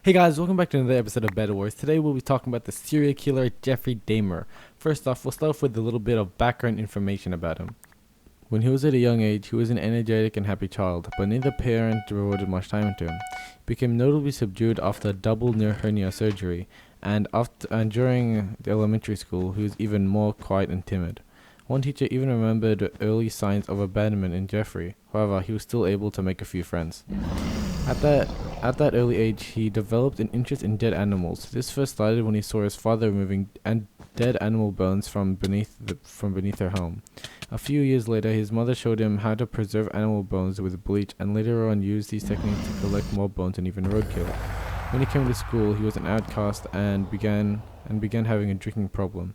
Hey guys, welcome back to another episode of Bedwars. Today we'll be talking about the serial killer Jeffrey Dahmer. First off, we'll start off with a little bit of background information about him. When he was at a young age, he was an energetic and happy child, but neither parent devoted much time to him. He became notably subdued after a double near hernia surgery, and during the elementary school, he was even more quiet and timid. One teacher even remembered early signs of abandonment in Jeffrey. However, he was still able to make a few friends. At that early age, he developed an interest in dead animals. This first started when he saw his father removing dead animal bones from beneath their home. A few years later, his mother showed him how to preserve animal bones with bleach, and later on used these techniques to collect more bones and even roadkill. When he came to school, he was an outcast and began having a drinking problem.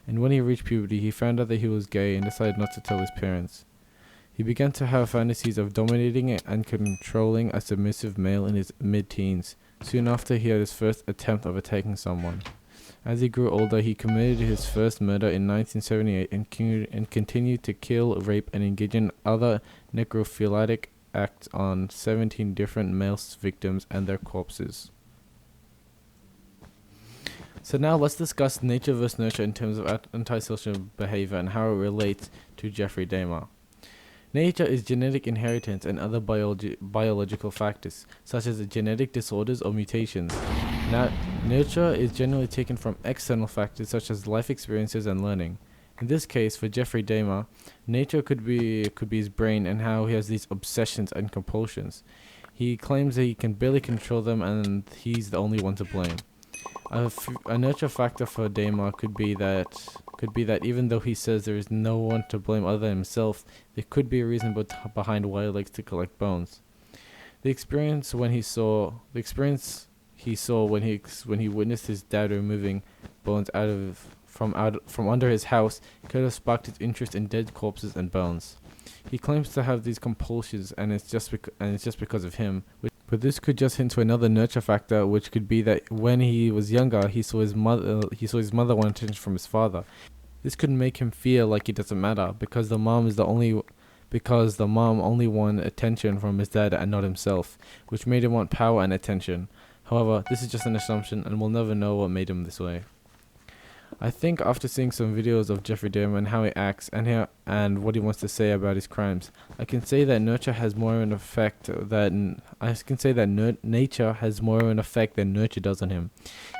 And when he reached puberty, he found out that he was gay and decided not to tell his parents. He began to have fantasies of dominating and controlling a submissive male in his mid-teens. Soon after, he had his first attempt of attacking someone. As he grew older, he committed his first murder in 1978 and continued to kill, rape, and engage in other necrophilic acts on 17 different male victims and their corpses. So now let's discuss nature versus nurture in terms of antisocial behavior and how it relates to Jeffrey Dahmer. Nature is genetic inheritance and other biological factors, such as genetic disorders or mutations. Now, nurture is generally taken from external factors such as life experiences and learning. In this case, for Jeffrey Dahmer, nature could be his brain and how he has these obsessions and compulsions. He claims that he can barely control them and he's the only one to blame. A nurture factor for Dahmer could be that even though he says there is no one to blame other than himself, there could be a reason behind why he likes to collect bones. The experience he saw when he witnessed his dad removing bones from under his house could have sparked his interest in dead corpses and bones. He claims to have these compulsions, and it's just because of him. But this could just hint to another nurture factor, which could be that when he was younger, he saw his mother want attention from his father. This could make him feel like it doesn't matter because the mom only wanted attention from his dad and not himself, which made him want power and attention. However, this is just an assumption, and we'll never know what made him this way. I think after seeing some videos of Jeffrey Dahmer and how he acts and what he wants to say about his crimes, I can say that nature has more of an effect than nurture does on him.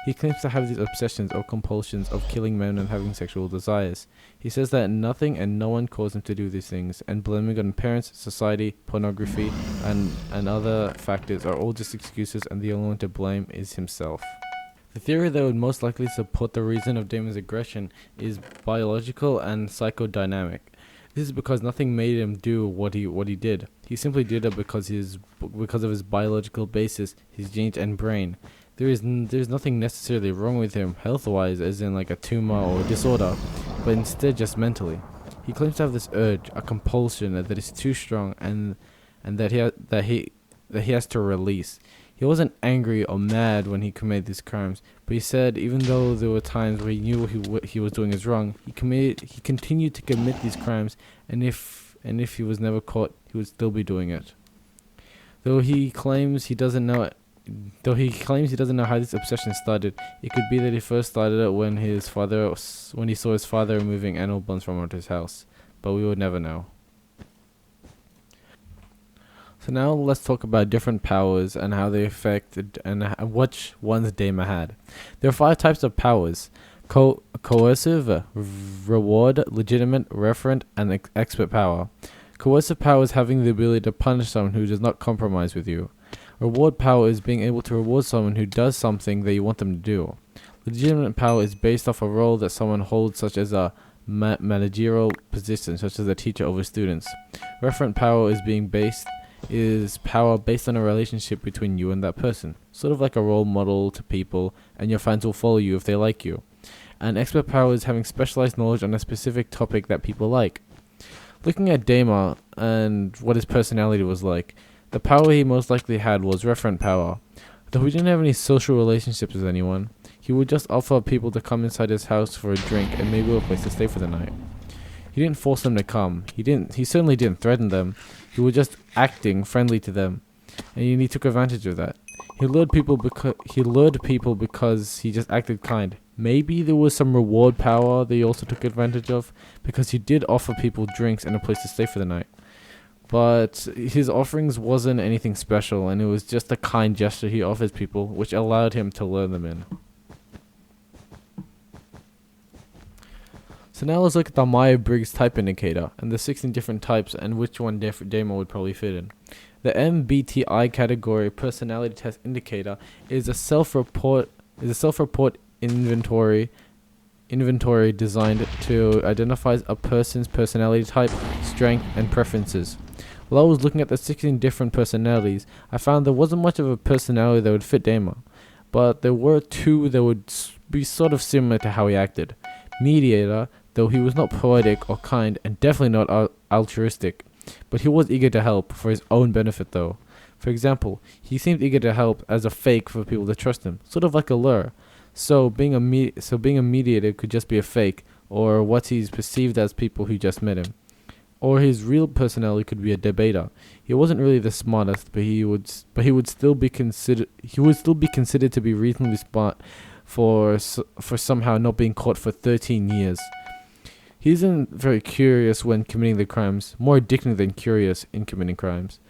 He claims to have these obsessions or compulsions of killing men and having sexual desires. He says that nothing and no one caused him to do these things, and blaming on parents, society, pornography, and other factors are all just excuses, and the only one to blame is himself. The theory that would most likely support the reason of Dahmer's aggression is biological and psychodynamic. This is because nothing made him do what he did. He simply did it because of his biological basis, his genes and brain. There's nothing necessarily wrong with him health-wise, as in like a tumor or a disorder, but instead just mentally. He claims to have this urge, a compulsion that is too strong, and that he has to release. He wasn't angry or mad when he committed these crimes, but he said even though there were times where he knew what he was doing is wrong, he continued to commit these crimes, and if he was never caught, he would still be doing it. Though he claims he doesn't know how this obsession started, it could be that he first started it when he saw his father removing animal bones from his house, but we would never know. So now let's talk about different powers and how they affected and which ones Dahmer had. There are 5 types of powers: coercive, reward, legitimate, referent, and expert power. Coercive power is having the ability to punish someone who does not compromise with you. Reward power is being able to reward someone who does something that you want them to do. Legitimate power is based off a role that someone holds, such as a managerial position, such as a teacher over students. Referent power is power based on a relationship between you and that person, sort of like a role model to people, and your fans will follow you if they like you. And expert power is having specialized knowledge on a specific topic that people like. Looking at Dahmer and what his personality was like, the power he most likely had was referent power. Though he didn't have any social relationships with anyone, he would just offer people to come inside his house for a drink and maybe a place to stay for the night. He didn't force them to come. He certainly didn't threaten them. He was just acting friendly to them. and he took advantage of that. He lured people because he just acted kind. Maybe there was some reward power that he also took advantage of, because he did offer people drinks and a place to stay for the night. But his offerings wasn't anything special, and it was just a kind gesture he offers people, which allowed him to lure them in. So now let's look at the Myers-Briggs type indicator and the 16 different types and which one Dahmer would probably fit in. The MBTI category personality test indicator is a self-report inventory designed to identify a person's personality type, strength, and preferences. While I was looking at the 16 different personalities, I found there wasn't much of a personality that would fit Dahmer, but there were two that would be sort of similar to how he acted. Mediator, though he was not poetic or kind, and definitely not altruistic, but he was eager to help for his own benefit though. For example, he seemed eager to help as a fake for people to trust him, sort of like a lure. So being a mediator could just be a fake, or what he's perceived as people who just met him. Or his real personality could be a debater. He wasn't really the smartest, but he would still be considered to be reasonably smart for somehow not being caught for 13 years. He isn't very curious when committing the crimes, more addicting than curious in committing crimes,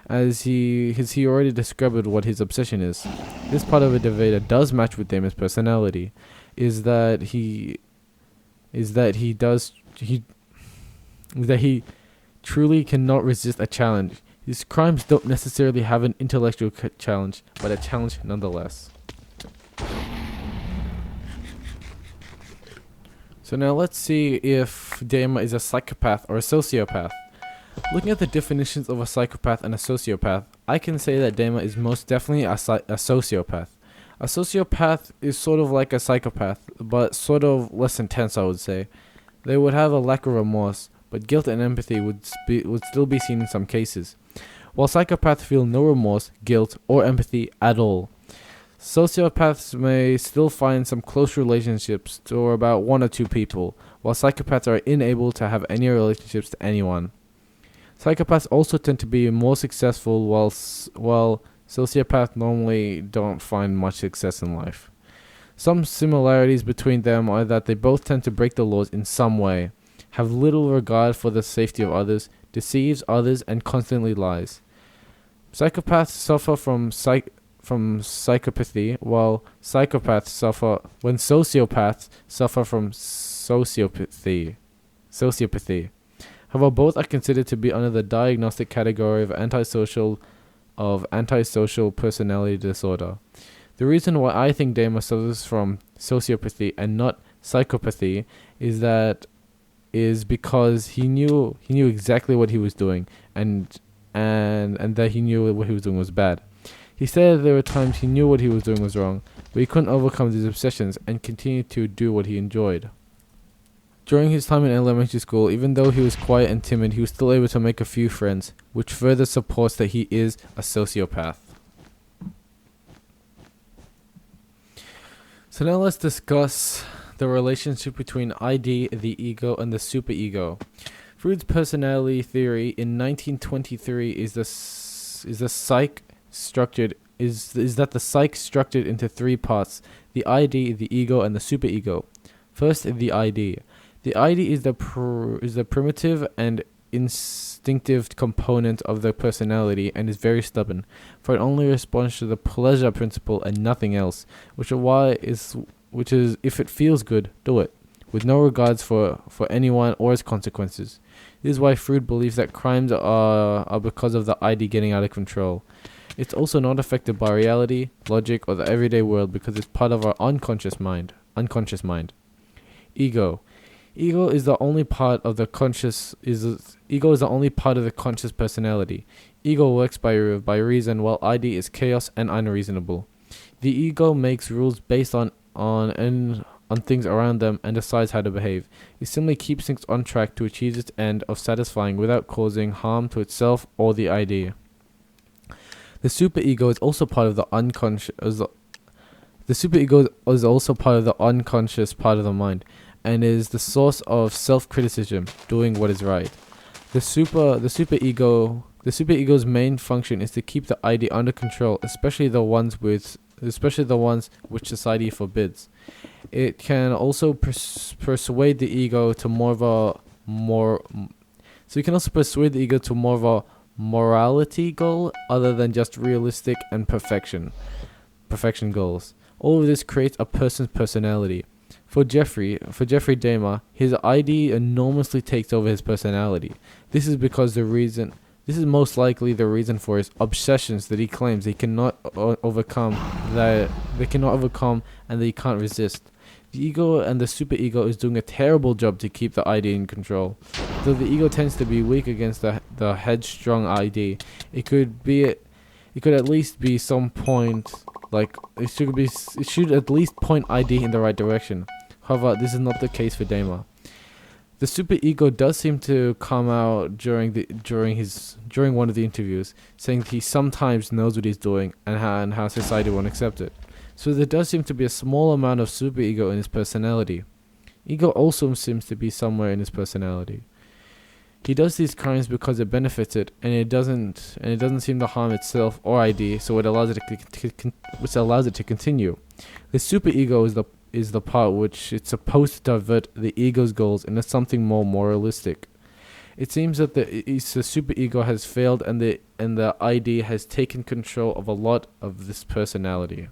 as he already described what his obsession is. This part of a debater does match with Dahmer's personality, is that he truly cannot resist a challenge. His crimes don't necessarily have an intellectual challenge, but a challenge nonetheless. So now let's see if Dahmer is a psychopath or a sociopath. Looking at the definitions of a psychopath and a sociopath, I can say that Dahmer is most definitely a sociopath. A sociopath is sort of like a psychopath, but sort of less intense, I would say. They would have a lack of remorse, but guilt and empathy would still be seen in some cases, while psychopaths feel no remorse, guilt, or empathy at all. Sociopaths may still find some close relationships to about one or two people, while psychopaths are unable to have any relationships to anyone. Psychopaths also tend to be more successful, while sociopaths normally don't find much success in life. Some similarities between them are that they both tend to break the laws in some way, have little regard for the safety of others, deceives others, and constantly lies. Psychopaths suffer from psychopathy, while sociopaths suffer from sociopathy. However, both are considered to be under the diagnostic category of antisocial personality disorder. The reason why I think Dahmer suffers from sociopathy and not psychopathy is because he knew exactly what he was doing, and that he knew what he was doing was bad. He said there were times he knew what he was doing was wrong, but he couldn't overcome these obsessions and continued to do what he enjoyed. During his time in elementary school, even though he was quiet and timid, he was still able to make a few friends, which further supports that he is a sociopath. So now let's discuss the relationship between ID, the ego, and the superego. Freud's personality theory in 1923 is that the psyche structured into three parts: the ID, the ego, and the superego. First, the ID. The ID is the primitive and instinctive component of the personality and is very stubborn, for it only responds to the pleasure principle and nothing else, which is if it feels good, do it, with no regards for anyone or its consequences. This is why Freud believes that crimes are because of the ID getting out of control. It's also not affected by reality, logic, or the everyday world because it's part of our unconscious mind. Ego. Ego is the only part of the conscious personality. Ego works by reason, while ID is chaos and unreasonable. The ego makes rules based on things around them and decides how to behave. It simply keeps things on track to achieve its end of satisfying without causing harm to itself or the ID. The superego is also part of the unconscious. The superego is also part of the unconscious part of the mind, and is the source of self-criticism, doing what is right. The superego The superego's main function is to keep the ID under control, especially the ones which society forbids. It can also persuade the ego to more of a more so you can also persuade the ego to more of a morality goal other than just realistic and perfection goals. All of this creates a person's personality. For Jeffery Dahmer, his ID enormously takes over his personality. This is most likely the reason for his obsessions that he claims he cannot overcome, and that he can't resist. The ego and the superego is doing a terrible job to keep the ID in control. Though the ego tends to be weak against the headstrong ID, it could at least be some point, like it should at least point ID in the right direction. However, this is not the case for Dahmer. The superego does seem to come out during one of the interviews, saying that he sometimes knows what he's doing and how society won't accept it. So there does seem to be a small amount of superego in his personality. Ego also seems to be somewhere in his personality. He does these crimes because it benefits it, and it doesn't seem to harm itself or ID, so it allows it to continue. The superego is the part which it's supposed to divert the ego's goals into something more moralistic. It seems that the superego has failed, and the ID has taken control of a lot of this personality.